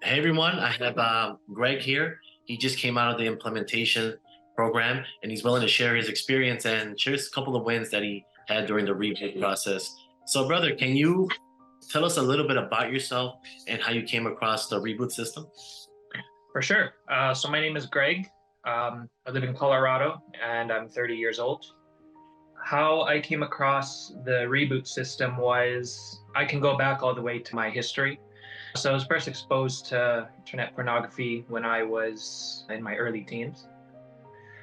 Hey everyone, I have Greg here. He just came out of the implementation program and he's willing to share his experience and share a couple of wins that he had during the reboot process. So, brother, can you tell us a little bit about yourself and how you came across the reboot system? For sure. So my name is Greg. I live in Colorado and I'm 30 years old. How I came across the reboot system was I can go back all the way to my history. So I was first exposed to internet pornography when I was in my early teens.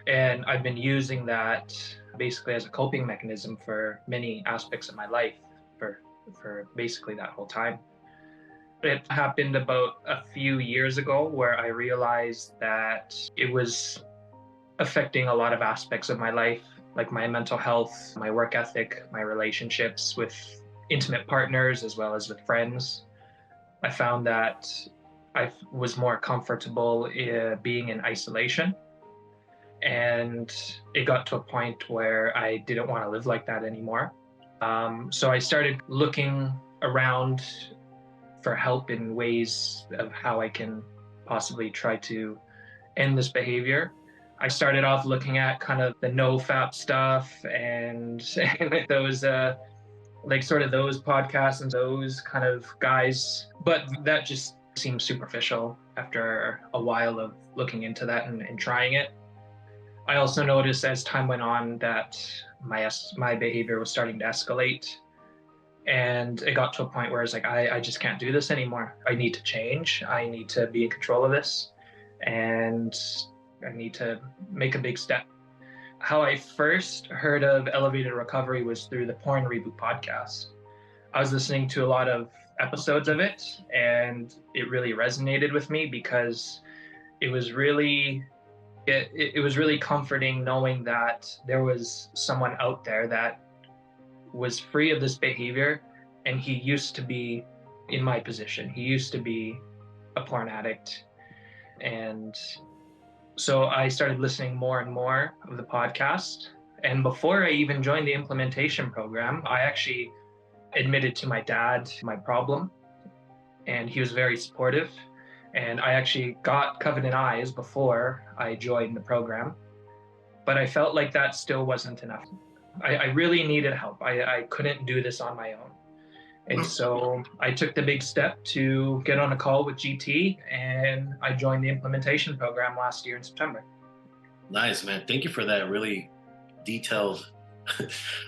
And I've been using that basically as a coping mechanism for many aspects of my life for, for basically that whole time. It happened about a few years ago where I realized that it was affecting a lot of aspects of my life, like my mental health, my work ethic, my relationships with intimate partners, as well as with friends. I found that I was more comfortable being in isolation. And it got to a point where I didn't want to live like that anymore. So I started looking around for help in ways of how I can possibly try to end this behavior. I started off looking at kind of the no fap stuff and, and those like sort of those podcasts and those kind of guys, but that just seemed superficial after a while of looking into that and trying it. I also noticed as time went on that my behavior was starting to escalate, and it got to a point where it's like, I just can't do this anymore. I need to change. I need to be in control of this. And I need to make a big step. How I first heard of elevated recovery was through the Porn Reboot podcast. I was listening to a lot of episodes of it, and it really resonated with me because it was really it was really comforting knowing that there was someone out there that was free of this behavior, and he used to be in my position. He used to be a porn addict. And so I started listening more and more of the podcast. And before I even joined the implementation program, I actually admitted to my dad my problem, and he was very supportive. And I actually got Covenant Eyes before I joined the program, but I felt like that still wasn't enough. I really needed help. I couldn't do this on my own. And so I took the big step to get on a call with GT, and I joined the implementation program last year in September. Nice, man. Thank you for that really detailed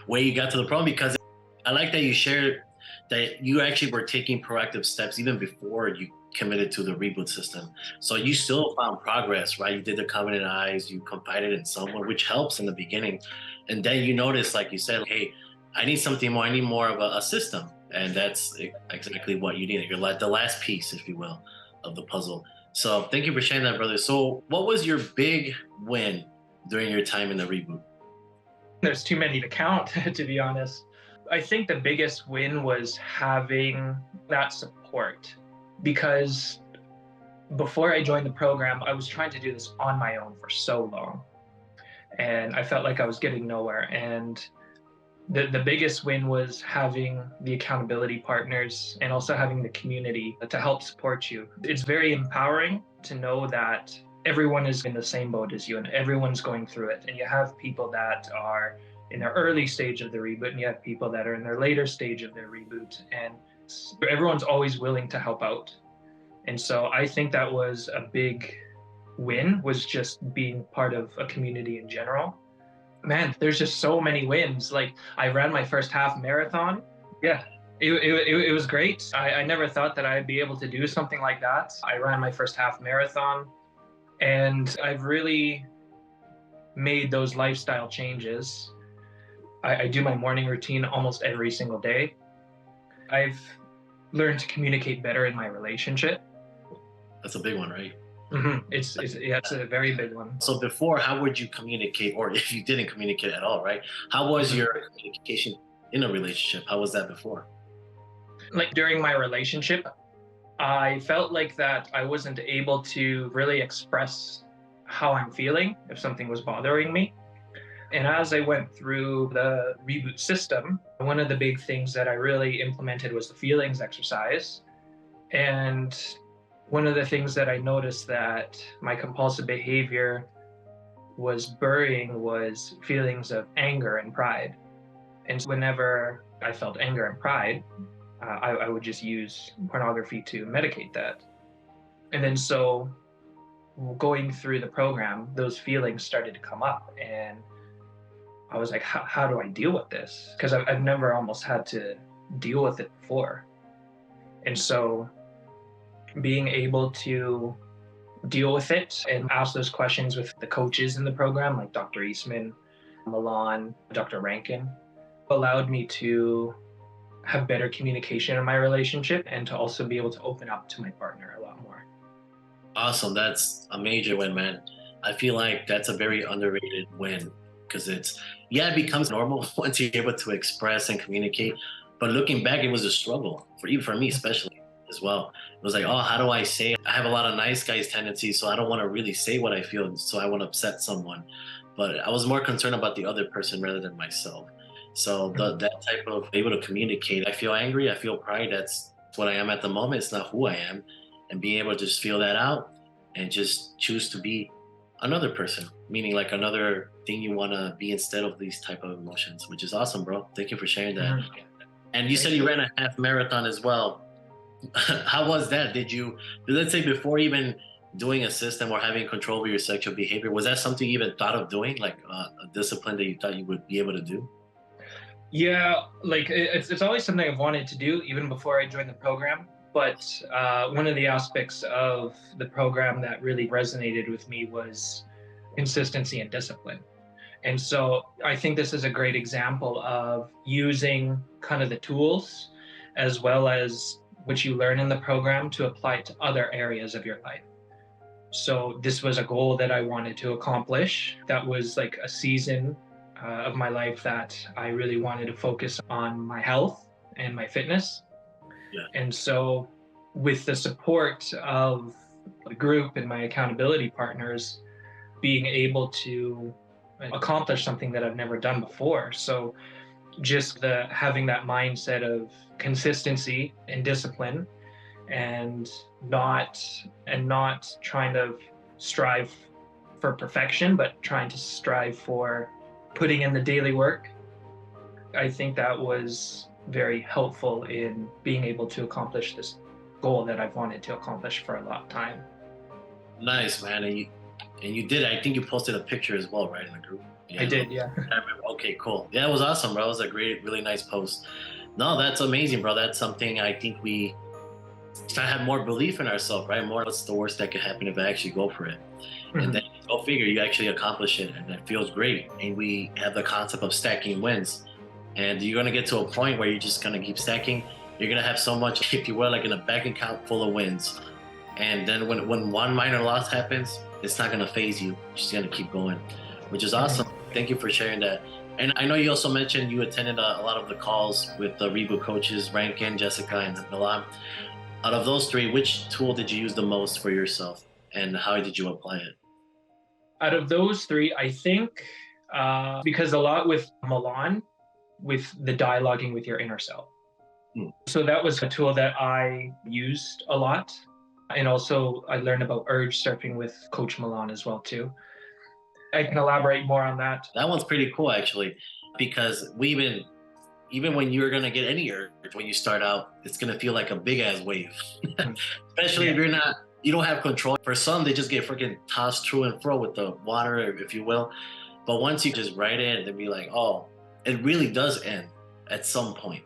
way you got to the problem, because I like that you shared that you actually were taking proactive steps even before you committed to the reboot system. So you still found progress, right? You did the Covenant Eyes, you confided in someone, which helps in the beginning. And then you notice, like you said, hey, I need something more. I need more of a system. And that's exactly what you need. You're like the last piece, if you will, of the puzzle. So thank you for sharing that, brother. So what was your big win during your time in the reboot? There's too many to count, to be honest. I think the biggest win was having that support, because before I joined the program, I was trying to do this on my own for so long. And I felt like I was getting nowhere. And the biggest win was having the accountability partners and also having the community to help support you. It's very empowering to know that everyone is in the same boat as you and everyone's going through it. And you have people that are in their early stage of the reboot, and you have people that are in their later stage of their reboot. And everyone's always willing to help out. And so I think that was a big win, was just being part of a community in general. Man, there's just so many wins. Like, I ran my first half marathon. Yeah, it was great. I never thought that I'd be able to do something like that. I ran my first half marathon, and I've really made those lifestyle changes. I do my morning routine almost every single day. I've learned to communicate better in my relationship. That's a big one, right? Yeah, it's a very big one. So before, how would you communicate, or if you didn't communicate at all, right? How was your communication in a relationship? How was that before? Like, during my relationship, I felt like that I wasn't able to really express how I'm feeling if something was bothering me. And as I went through the reboot system, one of the big things that I really implemented was the feelings exercise. And one of the things that I noticed that my compulsive behavior was burying was feelings of anger and pride. And whenever I felt anger and pride, I would just use pornography to medicate that. And then so going through the program, those feelings started to come up. And I was like, how do I deal with this? Because I've never almost had to deal with it before. And so being able to deal with it and ask those questions with the coaches in the program, like Dr. Eastman, Milan, Dr. Rankin, allowed me to have better communication in my relationship and to also be able to open up to my partner a lot more. Awesome. That's a major win, man. I feel like that's a very underrated win because yeah, it becomes normal once you're able to express and communicate. But looking back, it was a struggle even for me, especially as well. It was like, oh, how do I say it? I have a lot of nice guys tendencies, so I don't want to really say what I feel, so I won't upset someone. But I was more concerned about the other person rather than myself. So that type of able to communicate, I feel angry, I feel pride. That's what I am at the moment. It's not who I am, and being able to just feel that out and just choose to be another person, meaning like another thing you want to be instead of these type of emotions, which is awesome, bro. Thank you for sharing that. Mhm. And you said you ran a half marathon as well. How was that? Let's say before even doing a system or having control over your sexual behavior, was that something you even thought of doing, like a discipline that you thought you would be able to do? Yeah, like it's always something I've wanted to do even before I joined the program. But one of the aspects of the program that really resonated with me was consistency and discipline. And so I think this is a great example of using kind of the tools as well as what you learn in the program to apply it to other areas of your life. So this was a goal that I wanted to accomplish. That was like a season of my life that I really wanted to focus on my health and my fitness. Yeah. And so with the support of the group and my accountability partners, being able to accomplish something that I've never done before. So just the having that mindset of consistency and discipline and not trying to strive for perfection, but trying to strive for putting in the daily work. I think that was very helpful in being able to accomplish this goal that I've wanted to accomplish for a long time. Nice, man. And you did. I think you posted a picture as well, right, in the group. I Yeah. did, yeah. I remember. Okay, cool. Yeah, it was awesome, bro. It was a great, really nice post. No, that's amazing, bro. That's something I think we try to have more belief in ourselves, right? More, what's the worst that could happen if I actually go for it? And Mhm. then go figure, you actually accomplish it, and it feels great. And we have the concept of stacking wins. And you're gonna get to a point where you're just gonna keep stacking. You're gonna have so much, if you will, like in a bank account full of wins. And then when one minor loss happens, it's not gonna phase you. You're just gonna keep going, which is awesome. Thank you for sharing that. And I know you also mentioned you attended a lot of the calls with the reboot coaches, Rankin, Jessica, and Milan. Out of those three, which tool did you use the most for yourself, and how did you apply it? Out of those three, I think because a lot with Milan, with the dialoguing with your inner self. Hmm. So that was a tool that I used a lot. And also I learned about urge surfing with Coach Milan as well too. I can elaborate more on that. That one's pretty cool actually, because even when you're gonna get any urge when you start out, it's gonna feel like a big ass wave. Especially if you don't have control. For some, they just get freaking tossed through and fro with the water, if you will. But once you just write it, they'll be like, oh, it really does end at some point.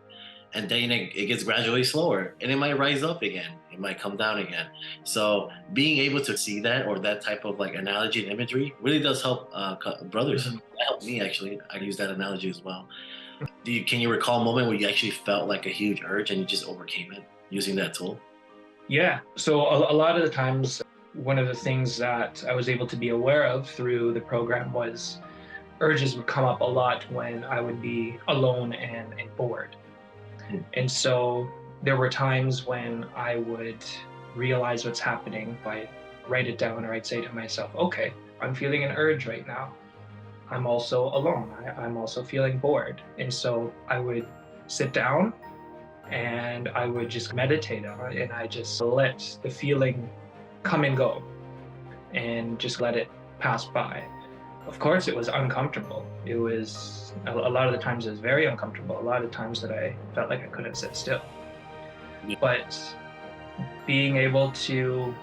And then it gets gradually slower and it might rise up again. It might come down again. So being able to see that or that type of like analogy and imagery really does help brothers. Mhm. That helped me actually. I use that analogy as well. Can you recall a moment where you actually felt like a huge urge and you just overcame it using that tool? Yeah. So a lot of the times, one of the things that I was able to be aware of through the program was urges would come up a lot when I would be alone and bored. Hmm. And so there were times when I would realize what's happening. I'd write it down or I'd say to myself, okay, I'm feeling an urge right now. I'm also alone. I'm also feeling bored. And so I would sit down and I would just meditate on it, and I just let the feeling come and go and just let it pass by. Of course, it was uncomfortable. It was a lot of the times it was very uncomfortable. A lot of times that I felt like I couldn't sit still. But being able to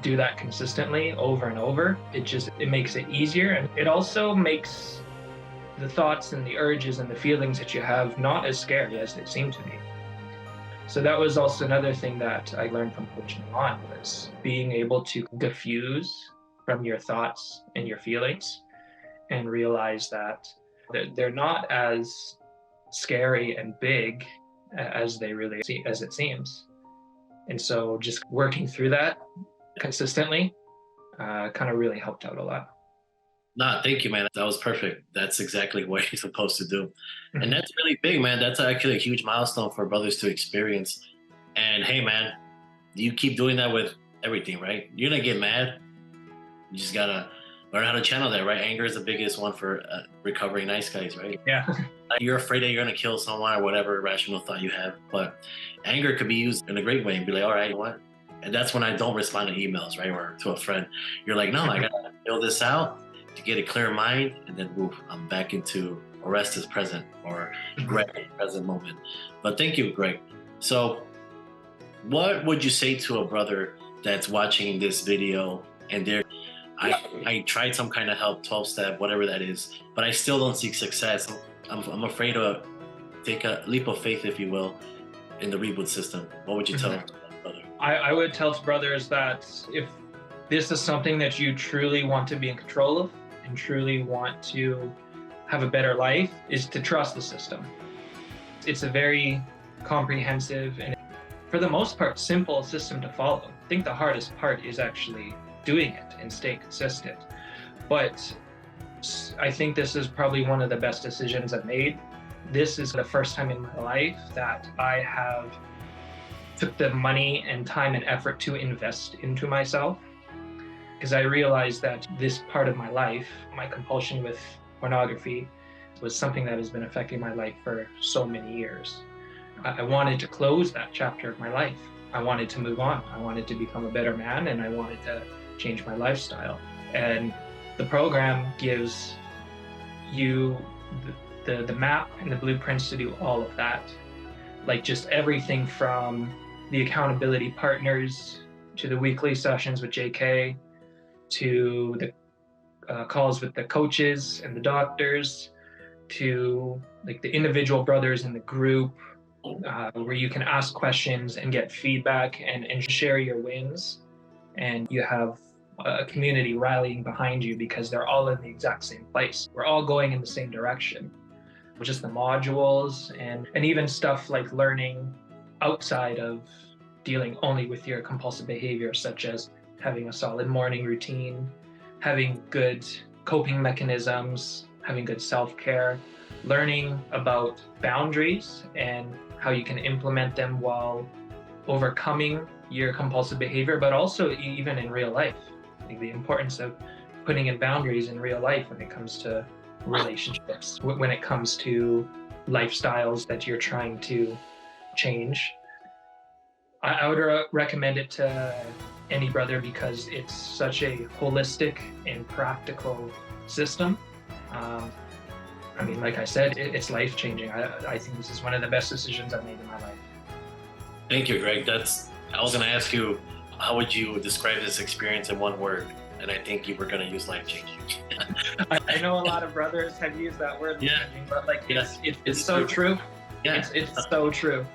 do that consistently over and over, it makes it easier, and it also makes the thoughts and the urges and the feelings that you have not as scary as they seem to be. So that was also another thing that I learned from coaching on, was being able to diffuse from your thoughts and your feelings and realize that they're not as scary and big as it seems. And so just working through that consistently kind of really helped out a lot. No, thank you, man. That was perfect. That's exactly what you're supposed to do. Mhm. And that's really big, man. That's actually a huge milestone for brothers to experience. And hey, man, you keep doing that with everything, right? You're going to get mad. You just got to learn how to channel that, right? Anger is the biggest one for recovering nice guys, right? Yeah. You're afraid that you're going to kill someone or whatever irrational thought you have. But anger could be used in a great way and be like, all right, you know what? And that's when I don't respond to emails, right? Or to a friend. You're like, no, I got to fill this out to get a clear mind, and then woof, I'm back into Orestes present or Greg present moment. But thank you, Greg. So what would you say to a brother that's watching this video and I tried some kind of help, 12-step, whatever that is, but I still don't see success. I'm afraid to take a leap of faith, if you will, in the reboot system. What would you tell them, brother? I would tell brothers that if this is something that you truly want to be in control of and truly want to have a better life, is to trust the system. It's a very comprehensive and, for the most part, simple system to follow. I think the hardest part is actually doing it and staying consistent. But I think this is probably one of the best decisions I've made. This is the first time in my life that I have took the money and time and effort to invest into myself, because I realized that this part of my life, my compulsion with pornography, was something that has been affecting my life for so many years. I wanted to close that chapter of my life. I wanted to move on. I wanted to become a better man, and I wanted to change my lifestyle. And the program gives you the map and the blueprints to do all of that. Like just everything from the accountability partners to the weekly sessions with JK, to the calls with the coaches and the doctors, to like the individual brothers in the group, where you can ask questions and get feedback and share your wins. And you have a community rallying behind you because they're all in the exact same place. We're all going in the same direction. Just the modules and even stuff like learning outside of dealing only with your compulsive behavior, such as having a solid morning routine, having good coping mechanisms, having good self-care, learning about boundaries and how you can implement them while overcoming your compulsive behavior, but also even in real life. Like the importance of putting in boundaries in real life when it comes to relationships, when it comes to lifestyles that you're trying to change. I would recommend it to any brother because it's such a holistic and practical system. I mean, like I said, it's life-changing. I think this is one of the best decisions I've made in my life. Thank you, Greg. I was going to ask you, how would you describe this experience in one word? And I think you were going to use life-changing. I know a lot of brothers have used that word, yeah, but like it's so true. Yeah, it's so true.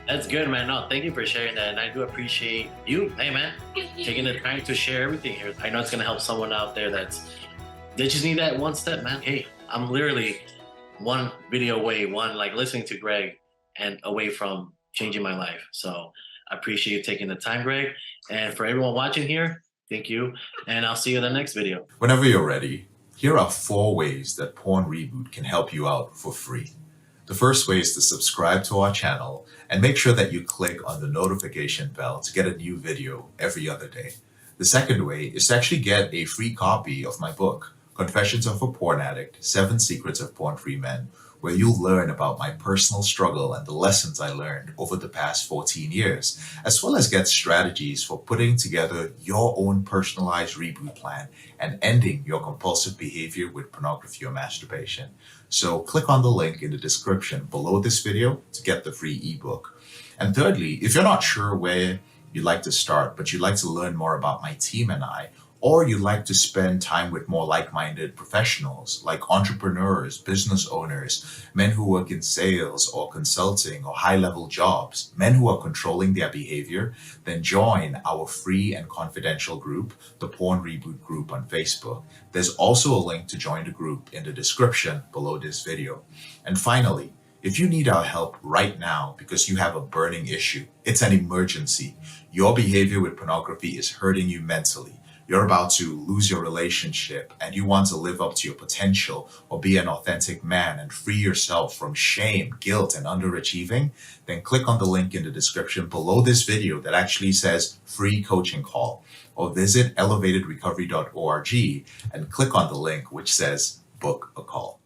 That's good, man. No, thank you for sharing that. And I do appreciate you, hey, man, taking the time to share everything here. I know it's going to help someone out there they just need that one step, man. Hey, I'm literally one video away, listening to Greg and away from changing my life. So I appreciate you taking the time, Greg. And for everyone watching here, thank you. And I'll see you in the next video. Whenever you're ready, here are 4 ways that Porn Reboot can help you out for free. The first way is to subscribe to our channel and make sure that you click on the notification bell to get a new video every other day. The second way is to actually get a free copy of my book, Confessions of a Porn Addict, 7 Secrets of Porn-Free Men, where you'll learn about my personal struggle and the lessons I learned over the past 14 years, as well as get strategies for putting together your own personalized reboot plan and ending your compulsive behavior with pornography or masturbation. So click on the link in the description below this video to get the free ebook. And thirdly, if you're not sure where you'd like to start, but you'd like to learn more about my team and I, or you'd like to spend time with more like-minded professionals like entrepreneurs, business owners, men who work in sales or consulting or high-level jobs, men who are controlling their behavior, then join our free and confidential group, the Porn Reboot group on Facebook. There's also a link to join the group in the description below this video. And finally, if you need our help right now because you have a burning issue, it's an emergency. Your behavior with pornography is hurting you mentally. You're about to lose your relationship and you want to live up to your potential or be an authentic man and free yourself from shame, guilt, and underachieving, then click on the link in the description below this video that actually says free coaching call, or visit elevatedrecovery.org and click on the link which says book a call.